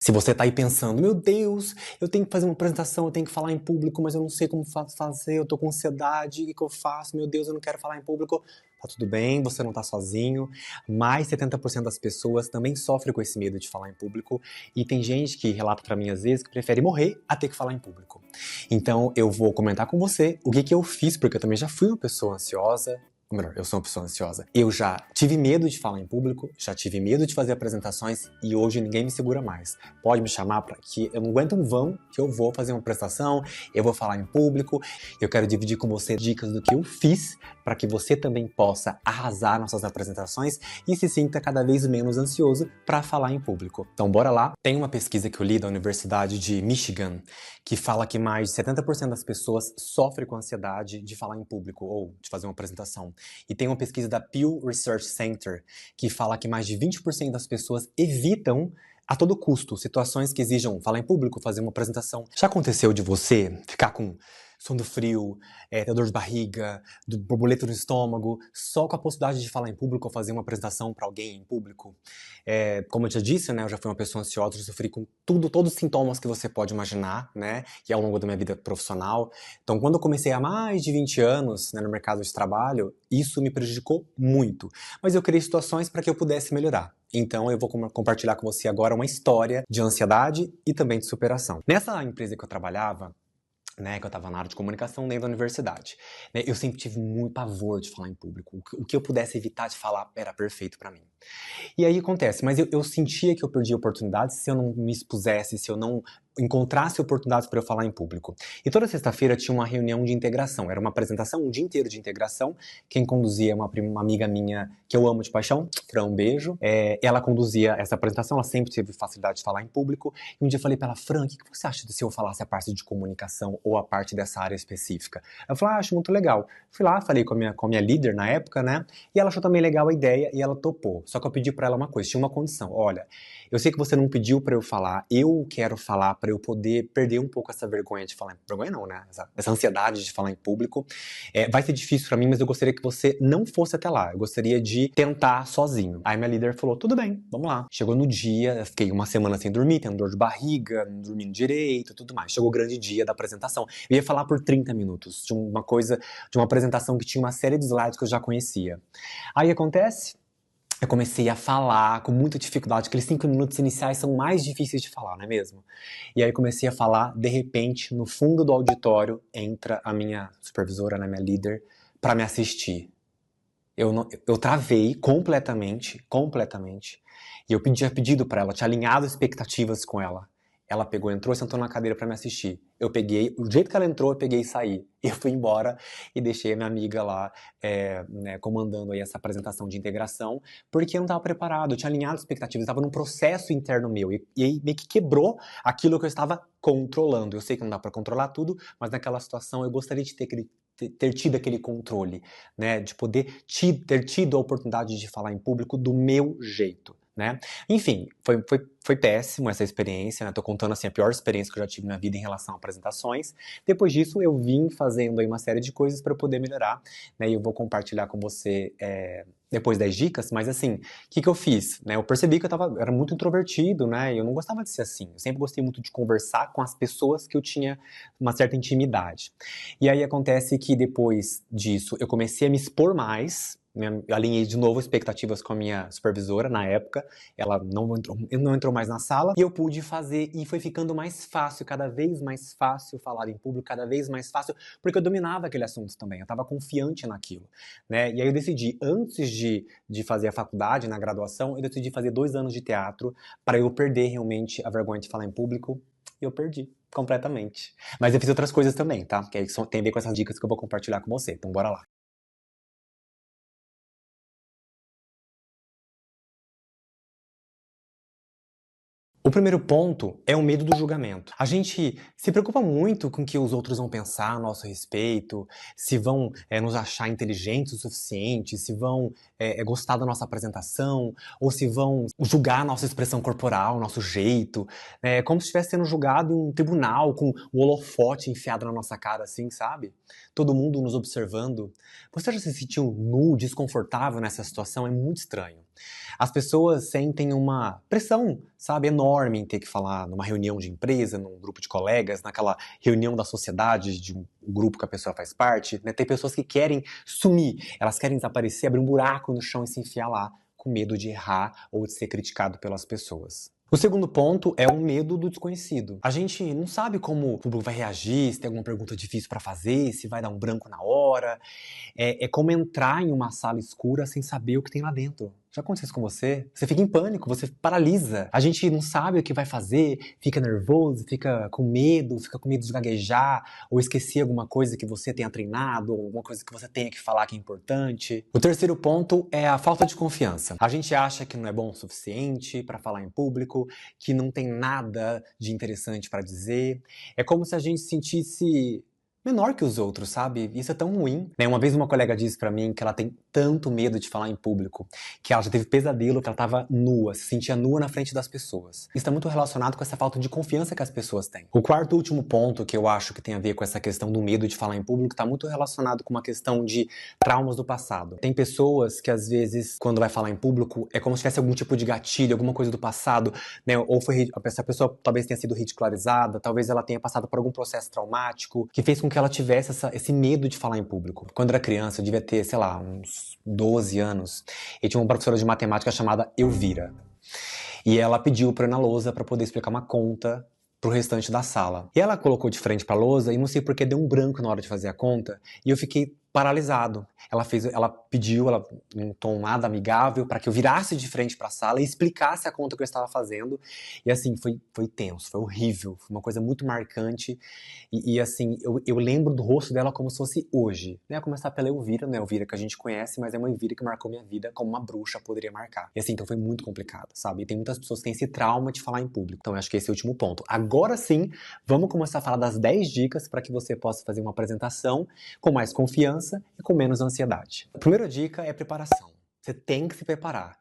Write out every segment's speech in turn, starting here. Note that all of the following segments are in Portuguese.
Se você tá aí pensando, meu Deus, eu tenho que fazer uma apresentação, eu tenho que falar em público, mas eu não sei como fazer, eu tô com ansiedade, o que que eu faço? Meu Deus, eu não quero falar em público. Tá tudo bem, você não tá sozinho. Mais 70% das pessoas também sofrem com esse medo de falar em público. E tem gente que relata pra mim às vezes que prefere morrer a ter que falar em público. Então eu vou comentar com você o que que eu fiz, porque eu também já fui uma pessoa ansiosa. Ou melhor, eu sou uma pessoa ansiosa. Eu já tive medo de falar em público, já tive medo de fazer apresentações e hoje ninguém me segura mais. Pode me chamar para que eu não aguento um vão, que eu vou fazer uma apresentação, eu vou falar em público. Eu quero dividir com você dicas do que eu fiz para que você também possa arrasar nas suas apresentações e se sinta cada vez menos ansioso para falar em público. Então bora lá. Tem uma pesquisa que eu li da Universidade de Michigan que fala que mais de 70% das pessoas sofrem com ansiedade de falar em público ou de fazer uma apresentação. E tem uma pesquisa da Pew Research Center que fala que mais de 20% das pessoas evitam a todo custo situações que exijam falar em público, fazer uma apresentação. Já aconteceu de você ficar com sono frio, ter dor de barriga, borboleta no estômago, só com a possibilidade de falar em público ou fazer uma apresentação para alguém em público? Como eu já disse, né, eu já fui uma pessoa ansiosa, eu sofri com todos os sintomas que você pode imaginar, né, e ao longo da minha vida profissional. Então, quando eu comecei há mais de 20 anos, né, no mercado de trabalho, isso me prejudicou muito. Mas eu criei situações para que eu pudesse melhorar. Então eu vou compartilhar com você agora uma história de ansiedade e também de superação. Nessa empresa que eu trabalhava, né, que eu estava na área de comunicação dentro da universidade, né, eu sempre tive muito pavor de falar em público. O que eu pudesse evitar de falar era perfeito para mim. E aí acontece, mas eu sentia que eu perdia oportunidades se eu não me expusesse, se eu não encontrasse oportunidades para eu falar em público. E toda sexta-feira tinha uma reunião de integração, era uma apresentação, um dia inteiro de integração. Quem conduzia é uma amiga minha que eu amo de paixão, Fran, um beijo. Ela conduzia essa apresentação, ela sempre teve facilidade de falar em público. E um dia eu falei para ela, Fran, o que você acha se eu falasse a parte de comunicação ou a parte dessa área específica? Ela falou, acho muito legal. Fui lá, falei com a minha líder na época, né? E ela achou também legal a ideia e ela topou. Só que eu pedi pra ela uma coisa, tinha uma condição. Olha, eu sei que você não pediu pra eu falar, eu quero falar pra eu poder perder um pouco essa vergonha de falar. Vergonha não, né? Essa ansiedade de falar em público. Vai ser difícil pra mim, mas eu gostaria que você não fosse até lá. Eu gostaria de tentar sozinho. Aí minha líder falou, tudo bem, vamos lá. Chegou no dia, eu fiquei uma semana sem dormir, tendo dor de barriga, não dormindo direito, tudo mais. Chegou o grande dia da apresentação. Eu ia falar por 30 minutos de uma apresentação que tinha uma série de slides que eu já conhecia. Aí acontece, eu comecei a falar com muita dificuldade, aqueles 5 minutos iniciais são mais difíceis de falar, não é mesmo? E aí eu comecei a falar, de repente, no fundo do auditório, entra a minha supervisora, né, minha líder, para me assistir. Eu travei completamente, e eu tinha pedido para ela, tinha alinhado expectativas com ela. Ela pegou, entrou e sentou na cadeira para me assistir. Eu peguei, o jeito que ela entrou, eu peguei e saí. Eu fui embora e deixei a minha amiga lá, né, comandando aí essa apresentação de integração, porque eu não estava preparado, eu tinha alinhado expectativas, estava num processo interno meu, e aí meio que quebrou aquilo que eu estava controlando. Eu sei que não dá para controlar tudo, mas naquela situação eu gostaria de ter tido aquele controle, né, de poder ter tido a oportunidade de falar em público do meu jeito, né? Enfim, foi péssimo essa experiência, né? Tô contando assim a pior experiência que eu já tive na vida em relação a apresentações. Depois disso, eu vim fazendo aí uma série de coisas para poder melhorar, né? E eu vou compartilhar com você depois das dicas, mas assim, o que eu fiz, né? Eu percebi que era muito introvertido, né? E eu não gostava de ser assim. Eu sempre gostei muito de conversar com as pessoas que eu tinha uma certa intimidade. E aí acontece que depois disso, eu comecei a me expor mais, né? Eu alinhei de novo expectativas com a minha supervisora na época, ela não entrou mais na sala, e eu pude fazer, e foi ficando mais fácil, cada vez mais fácil falar em público, cada vez mais fácil, porque eu dominava aquele assunto também, eu estava confiante naquilo, né? E aí eu decidi, antes de fazer a faculdade, na graduação, eu decidi fazer 2 anos de teatro, para eu perder realmente a vergonha de falar em público, e eu perdi completamente. Mas eu fiz outras coisas também, tá? Que aí tem a ver com essas dicas que eu vou compartilhar com você, então bora lá. O primeiro ponto é o medo do julgamento. A gente se preocupa muito com o que os outros vão pensar a nosso respeito, se vão nos achar inteligentes o suficiente, se vão gostar da nossa apresentação, ou se vão julgar a nossa expressão corporal, nosso jeito. É como se estivesse sendo julgado em um tribunal com o holofote enfiado na nossa cara, assim, sabe? Todo mundo nos observando. Você já se sentiu nu, desconfortável nessa situação? É muito estranho. As pessoas sentem uma pressão, sabe, enorme em ter que falar numa reunião de empresa, num grupo de colegas, naquela reunião da sociedade de um grupo que a pessoa faz parte, né? Tem pessoas que querem sumir, elas querem desaparecer, abrir um buraco no chão e se enfiar lá, com medo de errar ou de ser criticado pelas pessoas. O segundo ponto é o medo do desconhecido. A gente não sabe como o público vai reagir, se tem alguma pergunta difícil para fazer, se vai dar um branco na hora. É como entrar em uma sala escura sem saber o que tem lá dentro. Já aconteceu isso com você? Você fica em pânico, você paralisa. A gente não sabe o que vai fazer, fica nervoso, fica com medo de gaguejar, ou esquecer alguma coisa que você tenha treinado, ou alguma coisa que você tenha que falar que é importante. O terceiro ponto é a falta de confiança. A gente acha que não é bom o suficiente para falar em público, que não tem nada de interessante para dizer. É como se a gente se sentisse menor que os outros, sabe? Isso é tão ruim. Uma vez uma colega disse pra mim que ela tem tanto medo de falar em público, que ela já teve pesadelo, que ela tava nua, se sentia nua na frente das pessoas. Isso tá muito relacionado com essa falta de confiança que as pessoas têm. O quarto e último ponto que eu acho que tem a ver com essa questão do medo de falar em público tá muito relacionado com uma questão de traumas do passado. Tem pessoas que às vezes, quando vai falar em público, é como se tivesse algum tipo de gatilho, alguma coisa do passado, né? Ou essa pessoa talvez tenha sido ridicularizada, talvez ela tenha passado por algum processo traumático, que fez com que ela tivesse esse medo de falar em público. Quando era criança, eu devia ter, sei lá, uns 12 anos, e tinha uma professora de matemática chamada Elvira. E ela pediu pra eu ir na lousa pra poder explicar uma conta pro restante da sala. E ela colocou de frente pra lousa, e não sei porque deu um branco na hora de fazer a conta, e eu fiquei paralisado. Ela pediu, num tom nada amigável, para que eu virasse de frente para a sala e explicasse a conta que eu estava fazendo. E assim, foi tenso, foi horrível, foi uma coisa muito marcante. E assim, eu lembro do rosto dela como se fosse hoje. Né? A começar pela Elvira, não é a Elvira que a gente conhece, mas é uma Elvira que marcou minha vida como uma bruxa poderia marcar. E assim, então foi muito complicado, sabe? E tem muitas pessoas que têm esse trauma de falar em público. Então eu acho que esse é o último ponto. Agora sim, vamos começar a falar das 10 dicas para que você possa fazer uma apresentação com mais confiança e com menos ansiedade. A primeira dica é preparação. Você tem que se preparar.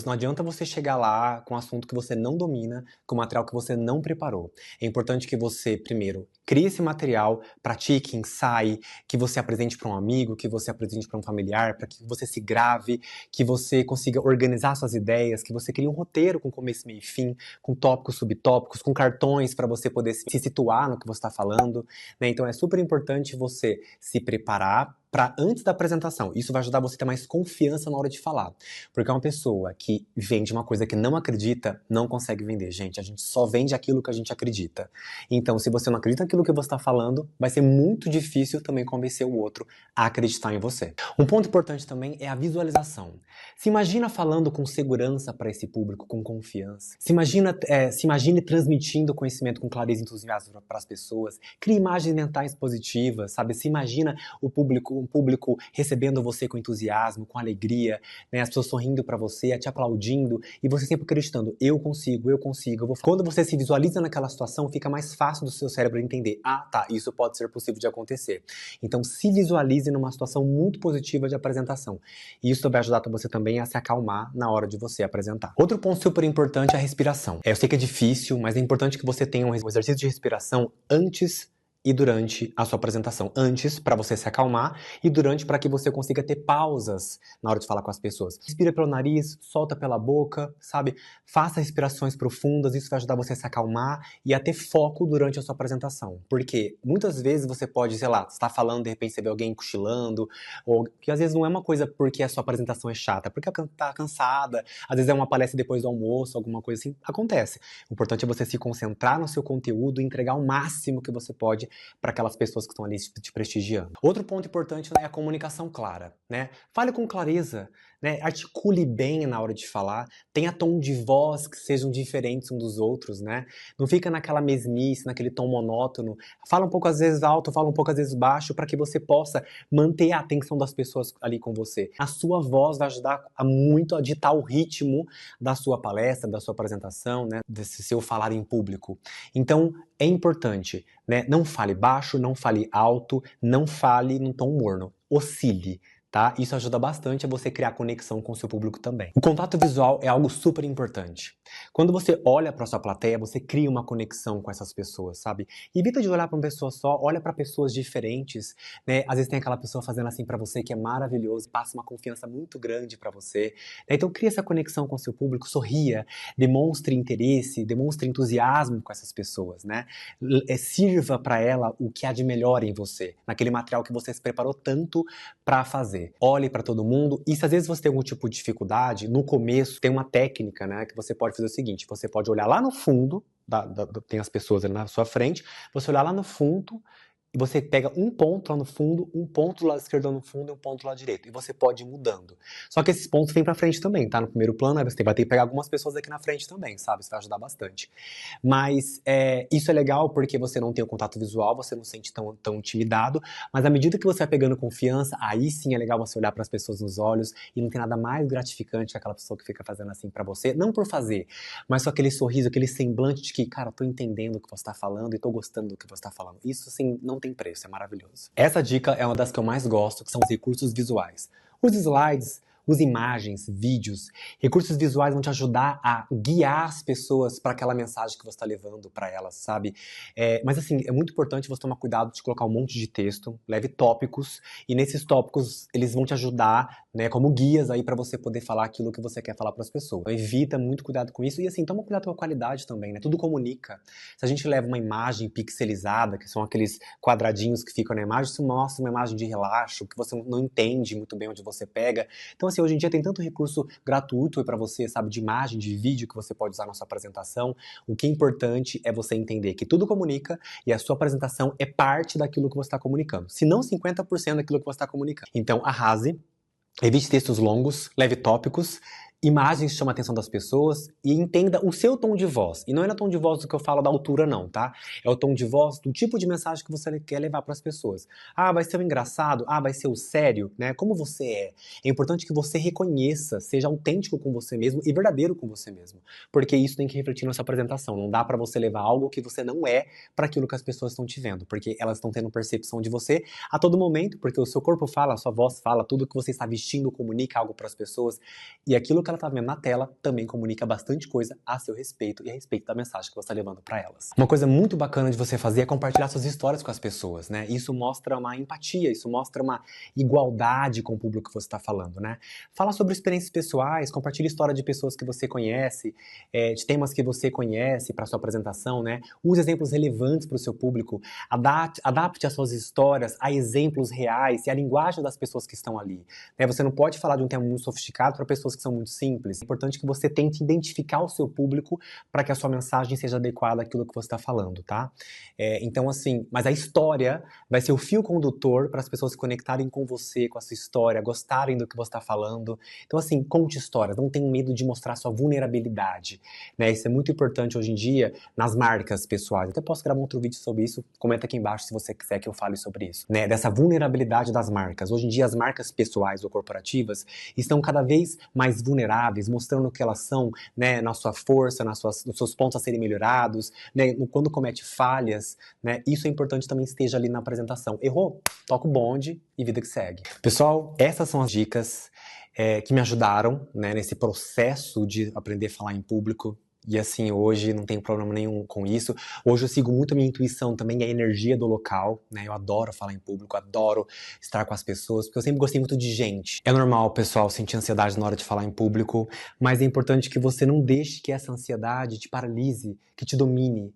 Não adianta você chegar lá com um assunto que você não domina, com material que você não preparou. É importante que você, primeiro, crie esse material, pratique, ensaie, que você apresente para um amigo, que você apresente para um familiar, para que você se grave, que você consiga organizar suas ideias, que você crie um roteiro com começo, meio e fim, com tópicos, subtópicos, com cartões para você poder se situar no que você está falando. Né? Então é super importante você se preparar para antes da apresentação. Isso vai ajudar você a ter mais confiança na hora de falar. Porque uma pessoa que vende uma coisa que não acredita, não consegue vender, gente. A gente só vende aquilo que a gente acredita. Então, se você não acredita naquilo que você está falando, vai ser muito difícil também convencer o outro a acreditar em você. Um ponto importante também é a visualização. Se imagina falando com segurança para esse público, com confiança. Se imagine transmitindo conhecimento com clareza e entusiasmo para as pessoas. Crie imagens mentais positivas, sabe? Se imagina um público recebendo você com entusiasmo, com alegria, né? As pessoas sorrindo pra você, te aplaudindo, e você sempre acreditando, eu consigo, eu vou fazer. Quando você se visualiza naquela situação, fica mais fácil do seu cérebro entender, tá, isso pode ser possível de acontecer. Então se visualize numa situação muito positiva de apresentação. E isso vai ajudar você também a se acalmar na hora de você apresentar. Outro ponto super importante é a respiração. Eu sei que é difícil, mas é importante que você tenha um exercício de respiração antes e durante a sua apresentação. Antes, para você se acalmar, e durante, para que você consiga ter pausas na hora de falar com as pessoas. Respira pelo nariz, solta pela boca, sabe? Faça respirações profundas, isso vai ajudar você a se acalmar e a ter foco durante a sua apresentação. Porque muitas vezes você pode, sei lá, estar falando, de repente você vê alguém cochilando, ou que às vezes não é uma coisa porque a sua apresentação é chata, porque tá cansada, às vezes é uma palestra depois do almoço, alguma coisa assim, acontece. O importante é você se concentrar no seu conteúdo e entregar o máximo que você pode para aquelas pessoas que estão ali te prestigiando. Outro ponto importante é a comunicação clara, né? Fale com clareza, né? Articule bem na hora de falar, tenha tom de voz que sejam diferentes uns dos outros, né? Não fica naquela mesmice, naquele tom monótono. Fala um pouco às vezes alto, fala um pouco às vezes baixo, para que você possa manter a atenção das pessoas ali com você. A sua voz vai ajudar muito a ditar o ritmo da sua palestra, da sua apresentação, né? Desse seu falar em público. Então, é importante, né? Não fale baixo, não fale alto, não fale num tom morno. Oscile, tá? Isso ajuda bastante a você criar conexão com o seu público também. O contato visual é algo super importante. Quando você olha para sua plateia, você cria uma conexão com essas pessoas, sabe? E evita de olhar para uma pessoa só, olha para pessoas diferentes, né? Às vezes tem aquela pessoa fazendo assim para você que é maravilhoso, passa uma confiança muito grande para você. Então cria essa conexão com o seu público, sorria, demonstre interesse, demonstre entusiasmo com essas pessoas, né? Sirva para ela o que há de melhor em você, naquele material que você se preparou tanto para fazer. Olhe para todo mundo e se às vezes você tem algum tipo de dificuldade, no começo tem uma técnica, né, que você pode fazer o seguinte, você pode olhar lá no fundo, tem as pessoas ali na sua frente, você olhar lá no fundo e você pega um ponto lá no fundo, um ponto do lado esquerdo lá no fundo e um ponto do lado direito. E você pode ir mudando. Só que esses pontos vêm pra frente também, tá? No primeiro plano, aí você vai ter que pegar algumas pessoas aqui na frente também, sabe? Isso vai ajudar bastante. Mas isso é legal porque você não tem o contato visual, você não se sente tão intimidado, mas à medida que você vai pegando confiança, aí sim é legal você olhar para as pessoas nos olhos e não tem nada mais gratificante que aquela pessoa que fica fazendo assim pra você, não por fazer, mas só aquele sorriso, aquele semblante de que, cara, tô entendendo o que você tá falando e tô gostando do que você tá falando. Isso, assim, não tem preço, é maravilhoso. Essa dica é uma das que eu mais gosto, que são os recursos visuais. Os slides, use imagens, vídeos. Recursos visuais vão te ajudar a guiar as pessoas para aquela mensagem que você está levando para elas, sabe? Mas assim, é muito importante você tomar cuidado de colocar um monte de texto, leve tópicos, e nesses tópicos eles vão te ajudar, né, como guias aí para você poder falar aquilo que você quer falar para as pessoas. Então, evita muito cuidado com isso e assim, toma cuidado com a qualidade também, né? Tudo comunica. Se a gente leva uma imagem pixelizada, que são aqueles quadradinhos que ficam na imagem, isso mostra uma imagem de relaxo, que você não entende muito bem onde você pega. Então, assim, hoje em dia tem tanto recurso gratuito para você, sabe, de imagem, de vídeo que você pode usar na sua apresentação. O que é importante é você entender que tudo comunica e a sua apresentação é parte daquilo que você está comunicando. Se não 50% daquilo que você está comunicando. Então, arrase, evite textos longos, leve tópicos, imagens que chamam a atenção das pessoas e entenda o seu tom de voz. E não é no tom de voz do que eu falo da altura, não, tá? É o tom de voz do tipo de mensagem que você quer levar para as pessoas. Ah, vai ser o engraçado? Ah, vai ser o sério? Né? Como você é? É importante que você reconheça, seja autêntico com você mesmo e verdadeiro com você mesmo. Porque isso tem que refletir na sua apresentação. Não dá para você levar algo que você não é para aquilo que as pessoas estão te vendo. Porque elas estão tendo percepção de você a todo momento, porque o seu corpo fala, a sua voz fala, tudo que você está vestindo comunica algo para as pessoas. E aquilo que ela tá vendo na tela também comunica bastante coisa a seu respeito e a respeito da mensagem que você está levando para elas. Uma coisa muito bacana de você fazer é compartilhar suas histórias com as pessoas, né? Isso mostra uma empatia, isso mostra uma igualdade com o público que você está falando, né? Fala sobre experiências pessoais, compartilhe história de pessoas que você conhece, de temas que você conhece para sua apresentação, né? Use exemplos relevantes para o seu público, adapte as suas histórias a exemplos reais e a linguagem das pessoas que estão ali, né? Você não pode falar de um tema muito sofisticado para pessoas que são muito simples. É importante que você tente identificar o seu público para que a sua mensagem seja adequada àquilo que você está falando, tá? Então, assim, mas a história vai ser o fio condutor para as pessoas se conectarem com você, com a sua história, gostarem do que você está falando. Então, assim, conte histórias, não tenha medo de mostrar sua vulnerabilidade, né? Isso é muito importante hoje em dia nas marcas pessoais. Eu até posso gravar um outro vídeo sobre isso, comenta aqui embaixo se você quiser que eu fale sobre isso, né? Dessa vulnerabilidade das marcas. Hoje em dia, as marcas pessoais ou corporativas estão cada vez mais vulneráveis, mostrando que elas são, né, na sua força, nos seus pontos a serem melhorados, né, quando comete falhas, né, isso é importante também esteja ali na apresentação. Errou? Toca o bonde e vida que segue. Pessoal, essas são as dicas que me ajudaram, né, nesse processo de aprender a falar em público. E assim, hoje não tenho problema nenhum com isso. Hoje eu sigo muito a minha intuição também, a energia do local, né? Eu adoro falar em público, adoro estar com as pessoas, porque eu sempre gostei muito de gente. É normal, pessoal, sentir ansiedade na hora de falar em público, mas é importante que você não deixe que essa ansiedade te paralise, que te domine.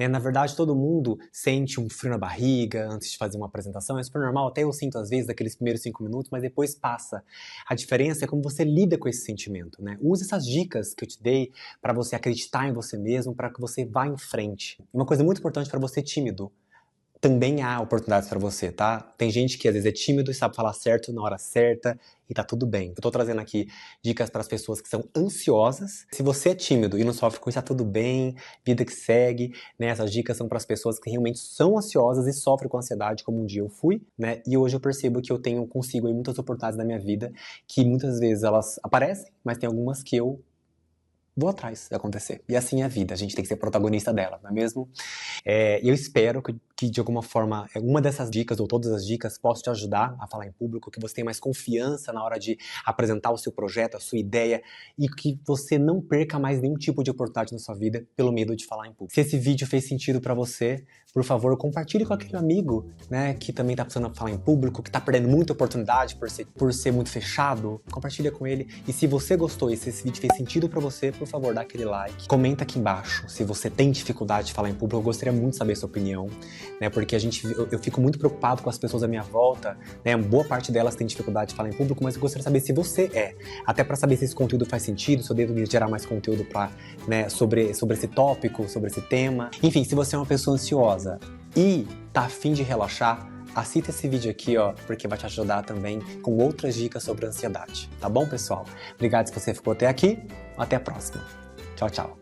Na verdade, todo mundo sente um frio na barriga antes de fazer uma apresentação, é super normal, até eu sinto às vezes daqueles primeiros 5 minutos, mas depois passa. A diferença é como você lida com esse sentimento, né? Use essas dicas que eu te dei para você acreditar em você mesmo, para que você vá em frente. Uma coisa muito importante para você tímido, também há oportunidades para você, tá? Tem gente que às vezes é tímido e sabe falar certo na hora certa e tá tudo bem. Eu tô trazendo aqui dicas para as pessoas que são ansiosas. Se você é tímido e não sofre com isso, tá tudo bem, vida que segue, né? Essas dicas são para as pessoas que realmente são ansiosas e sofrem com ansiedade, como um dia eu fui, né? E hoje eu percebo que eu consigo aí muitas oportunidades na minha vida, que muitas vezes elas aparecem, mas tem algumas que eu vou atrás de acontecer. E assim é a vida, a gente tem que ser protagonista dela, não é mesmo? Eu espero que de alguma forma, uma dessas dicas, ou todas as dicas, possa te ajudar a falar em público, que você tenha mais confiança na hora de apresentar o seu projeto, a sua ideia, e que você não perca mais nenhum tipo de oportunidade na sua vida pelo medo de falar em público. Se esse vídeo fez sentido pra você, por favor, compartilhe com aquele amigo, né, que também tá precisando falar em público, que tá perdendo muita oportunidade por ser muito fechado. Compartilha com ele. E se você gostou e se esse vídeo fez sentido pra você, por favor, dá aquele like. Comenta aqui embaixo se você tem dificuldade de falar em público. Eu gostaria muito de saber a sua opinião, né, porque eu fico muito preocupado com as pessoas à minha volta, né, boa parte delas tem dificuldade de falar em público, mas eu gostaria de saber se você até pra saber se esse conteúdo faz sentido, se eu devo gerar mais conteúdo né, sobre esse tópico, sobre esse tema. Enfim, se você é uma pessoa ansiosa e tá a fim de relaxar, assista esse vídeo aqui, ó, porque vai te ajudar também com outras dicas sobre ansiedade. Tá bom, pessoal? Obrigado se você ficou até aqui. Até a próxima. Tchau, tchau.